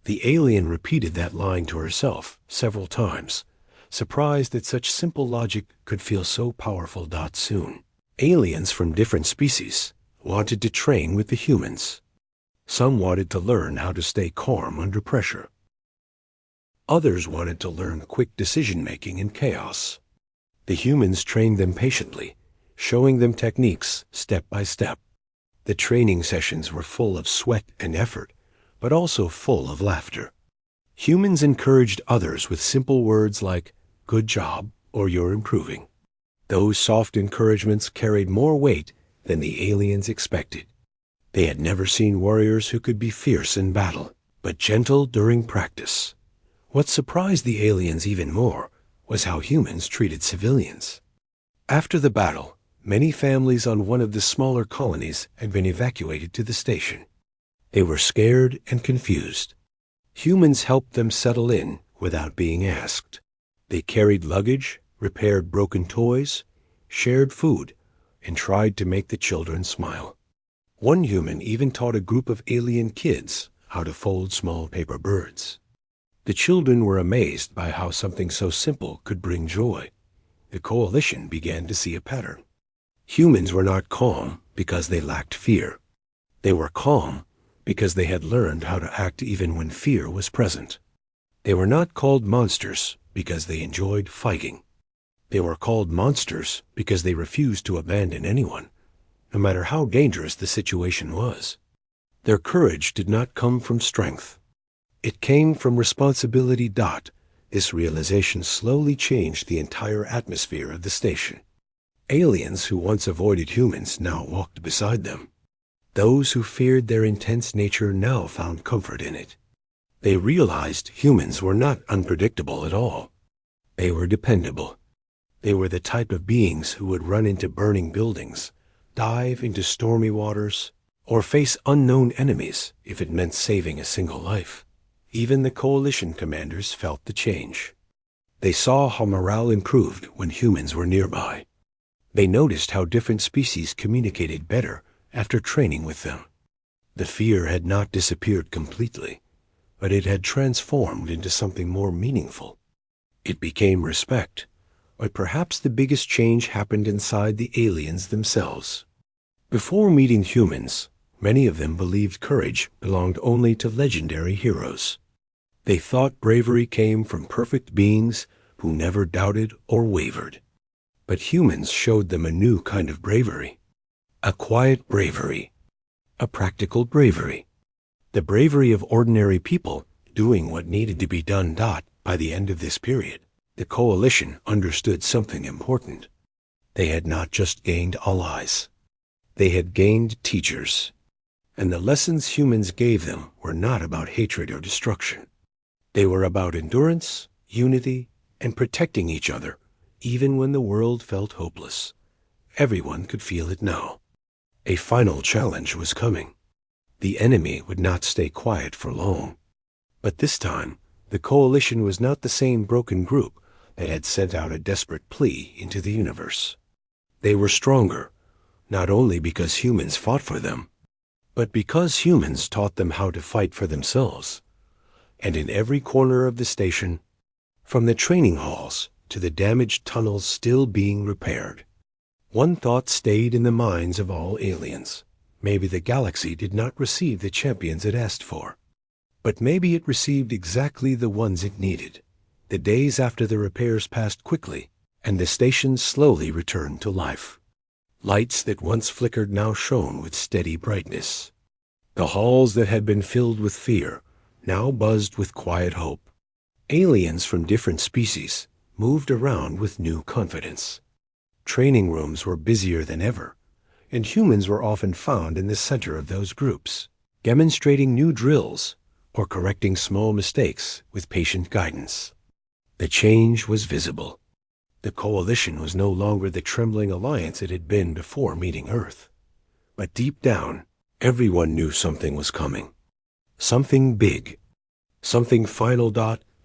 The alien repeated that line to herself several times, surprised that such simple logic could feel so powerful. Soon, aliens from different species wanted to train with the humans. Some wanted to learn how to stay calm under pressure. Others wanted to learn quick decision-making in chaos. The humans trained them patiently, showing them techniques step by step. The training sessions were full of sweat and effort, but also full of laughter. Humans encouraged others with simple words like, "Good job," or "You're improving." Those soft encouragements carried more weight than the aliens expected. They had never seen warriors who could be fierce in battle, but gentle during practice. What surprised the aliens even more was how humans treated civilians. After the battle, many families on one of the smaller colonies had been evacuated to the station. They were scared and confused. Humans helped them settle in without being asked. They carried luggage, repaired broken toys, shared food, and tried to make the children smile. One human even taught a group of alien kids how to fold small paper birds. The children were amazed by how something so simple could bring joy. The coalition began to see a pattern. Humans were not calm because they lacked fear. They were calm because they had learned how to act even when fear was present. They were not called monsters because they enjoyed fighting. They were called monsters because they refused to abandon anyone, no matter how dangerous the situation was. Their courage did not come from strength. It came from responsibility. This realization slowly changed the entire atmosphere of the station. Aliens who once avoided humans now walked beside them. Those who feared their intense nature now found comfort in it. They realized humans were not unpredictable at all. They were dependable. They were the type of beings who would run into burning buildings, dive into stormy waters, or face unknown enemies if it meant saving a single life. Even the coalition commanders felt the change. They saw how morale improved when humans were nearby. They noticed how different species communicated better after training with them. The fear had not disappeared completely, but it had transformed into something more meaningful. It became respect, but perhaps the biggest change happened inside the aliens themselves. Before meeting humans, many of them believed courage belonged only to legendary heroes. They thought bravery came from perfect beings who never doubted or wavered. But humans showed them a new kind of bravery. A quiet bravery. A practical bravery. The bravery of ordinary people doing what needed to be done. By the end of this period, the coalition understood something important. They had not just gained allies. They had gained teachers. And the lessons humans gave them were not about hatred or destruction. They were about endurance, unity, and protecting each other, even when the world felt hopeless. Everyone could feel it now. A final challenge was coming. The enemy would not stay quiet for long. But this time, the coalition was not the same broken group that had sent out a desperate plea into the universe. They were stronger, not only because humans fought for them, but because humans taught them how to fight for themselves. And in every corner of the station, from the training halls to the damaged tunnels still being repaired, one thought stayed in the minds of all aliens. Maybe the galaxy did not receive the champions it asked for, but maybe it received exactly the ones it needed. The days after the repairs passed quickly, and the station slowly returned to life. Lights that once flickered now shone with steady brightness. The halls that had been filled with fear now buzzed with quiet hope. Aliens from different species moved around with new confidence. Training rooms were busier than ever, and humans were often found in the center of those groups, demonstrating new drills or correcting small mistakes with patient guidance. The change was visible. The coalition was no longer the trembling alliance it had been before meeting Earth. But deep down, everyone knew something was coming. Something big. Something final.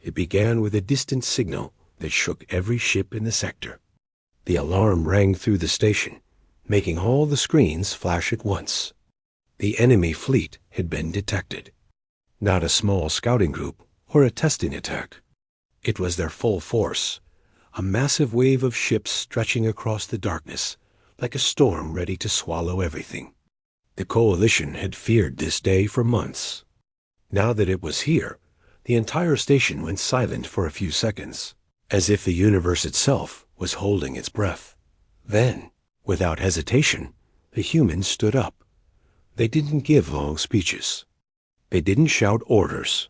It began with a distant signal that shook every ship in the sector. The alarm rang through the station, making all the screens flash at once. The enemy fleet had been detected. Not a small scouting group or a testing attack. It was their full force, a massive wave of ships stretching across the darkness, like a storm ready to swallow everything. The coalition had feared this day for months. Now that it was here, the entire station went silent for a few seconds, as if the universe itself was holding its breath. Then, without hesitation, the humans stood up. They didn't give long speeches. They didn't shout orders.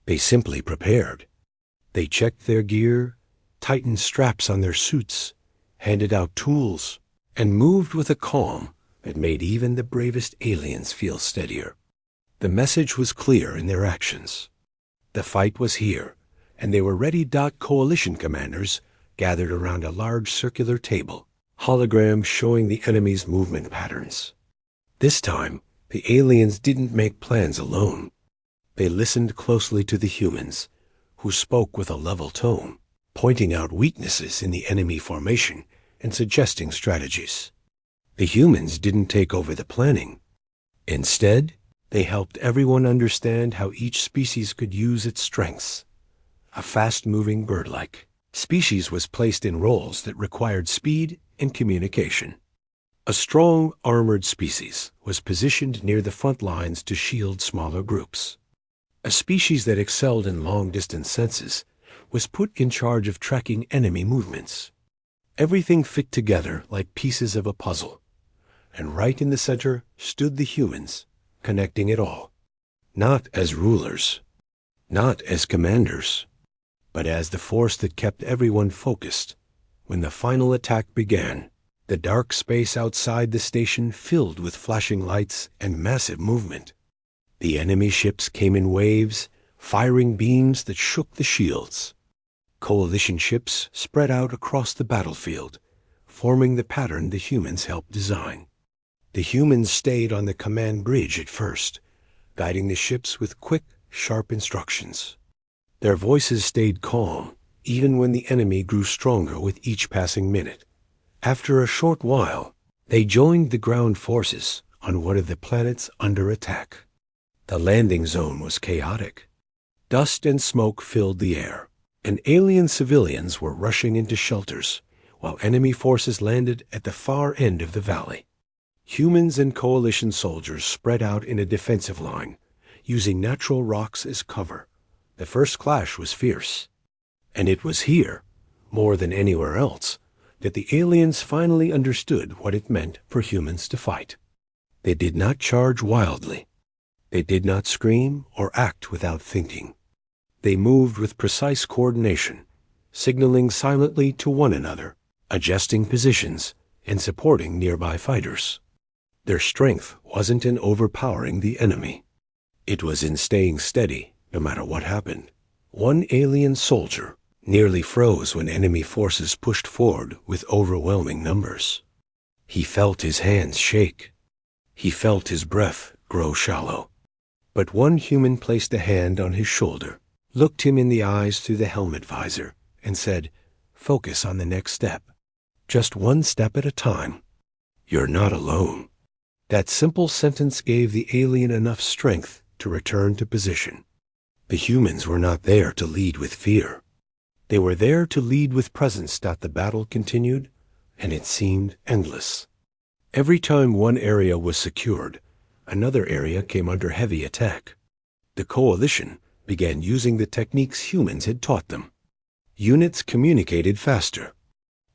They simply prepared. They checked their gear, tightened straps on their suits, handed out tools, and moved with a calm that made even the bravest aliens feel steadier. The message was clear in their actions. The fight was here, and they were ready. Coalition commanders gathered around a large circular table, holograms showing the enemy's movement patterns. This time, the aliens didn't make plans alone. They listened closely to the humans, who spoke with a level tone, pointing out weaknesses in the enemy formation and suggesting strategies. The humans didn't take over the planning. Instead, they helped everyone understand how each species could use its strengths. A fast-moving bird-like species was placed in roles that required speed and communication. A strong, armored species was positioned near the front lines to shield smaller groups. A species that excelled in long-distance senses was put in charge of tracking enemy movements. Everything fit together like pieces of a puzzle, and right in the center stood the humans, connecting it all. Not as rulers, not as commanders, but as the force that kept everyone focused. When the final attack began, the dark space outside the station filled with flashing lights and massive movement. The enemy ships came in waves, firing beams that shook the shields. Coalition ships spread out across the battlefield, forming the pattern the humans helped design. The humans stayed on the command bridge at first, guiding the ships with quick, sharp instructions. Their voices stayed calm, even when the enemy grew stronger with each passing minute. After a short while, they joined the ground forces on one of the planets under attack. The landing zone was chaotic. Dust and smoke filled the air, and alien civilians were rushing into shelters, while enemy forces landed at the far end of the valley. Humans and coalition soldiers spread out in a defensive line, using natural rocks as cover. The first clash was fierce, and it was here, more than anywhere else, that the aliens finally understood what it meant for humans to fight. They did not charge wildly. They did not scream or act without thinking. They moved with precise coordination, signaling silently to one another, adjusting positions, and supporting nearby fighters. Their strength wasn't in overpowering the enemy. It was in staying steady, no matter what happened. One alien soldier nearly froze when enemy forces pushed forward with overwhelming numbers. He felt his hands shake. He felt his breath grow shallow. But one human placed a hand on his shoulder, looked him in the eyes through the helmet visor, and said, "Focus on the next step. Just one step at a time. You're not alone." That simple sentence gave the alien enough strength to return to position. The humans were not there to lead with fear. They were there to lead with presence. The battle continued, and it seemed endless. Every time one area was secured, another area came under heavy attack. The coalition began using the techniques humans had taught them. Units communicated faster.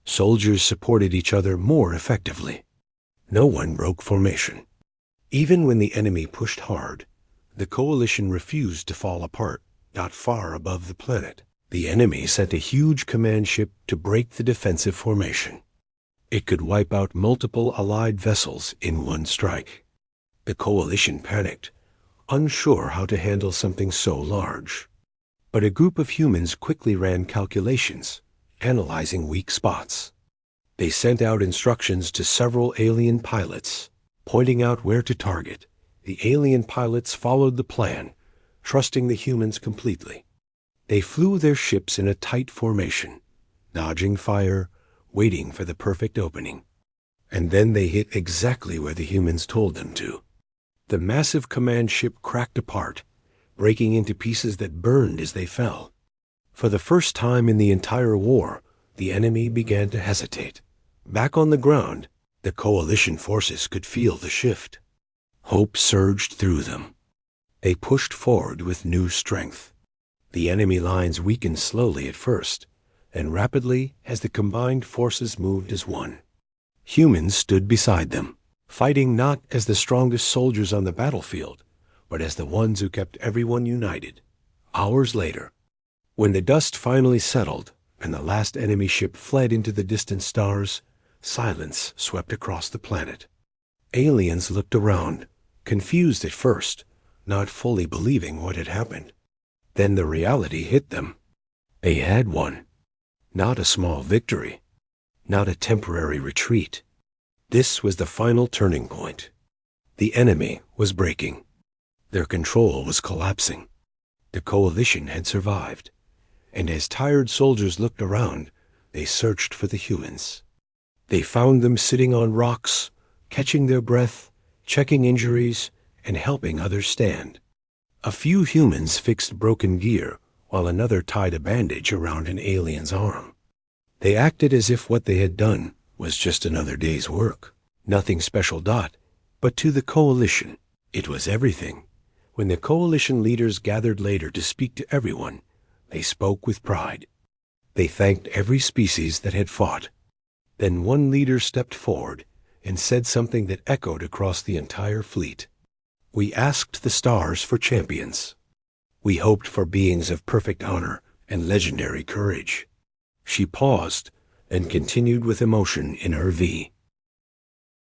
Soldiers supported each other more effectively. No one broke formation. Even when the enemy pushed hard, the coalition refused to fall apart, not far above the planet. The enemy sent a huge command ship to break the defensive formation. It could wipe out multiple Allied vessels in one strike. The coalition panicked, unsure how to handle something so large. But a group of humans quickly ran calculations, analyzing weak spots. They sent out instructions to several alien pilots, pointing out where to target. The alien pilots followed the plan, trusting the humans completely. They flew their ships in a tight formation, dodging fire, waiting for the perfect opening. And then they hit exactly where the humans told them to. The massive command ship cracked apart, breaking into pieces that burned as they fell. For the first time in the entire war, the enemy began to hesitate. Back on the ground, the coalition forces could feel the shift. Hope surged through them. They pushed forward with new strength. The enemy lines weakened slowly at first, and rapidly as the combined forces moved as one. Humans stood beside them, fighting not as the strongest soldiers on the battlefield, but as the ones who kept everyone united. Hours later, when the dust finally settled and the last enemy ship fled into the distant stars, silence swept across the planet. Aliens looked around, confused at first, not fully believing what had happened. Then the reality hit them. They had won. Not a small victory. Not a temporary retreat. This was the final turning point. The enemy was breaking. Their control was collapsing. The coalition had survived. And as tired soldiers looked around, they searched for the humans. They found them sitting on rocks, catching their breath, checking injuries, and helping others stand. A few humans fixed broken gear, while another tied a bandage around an alien's arm. They acted as if what they had done was just another day's work. Nothing special. But to the coalition, it was everything. When the coalition leaders gathered later to speak to everyone, they spoke with pride. They thanked every species that had fought. Then one leader stepped forward and said something that echoed across the entire fleet. "We asked the stars for champions. We hoped for beings of perfect honor and legendary courage." She paused and continued with emotion in her V.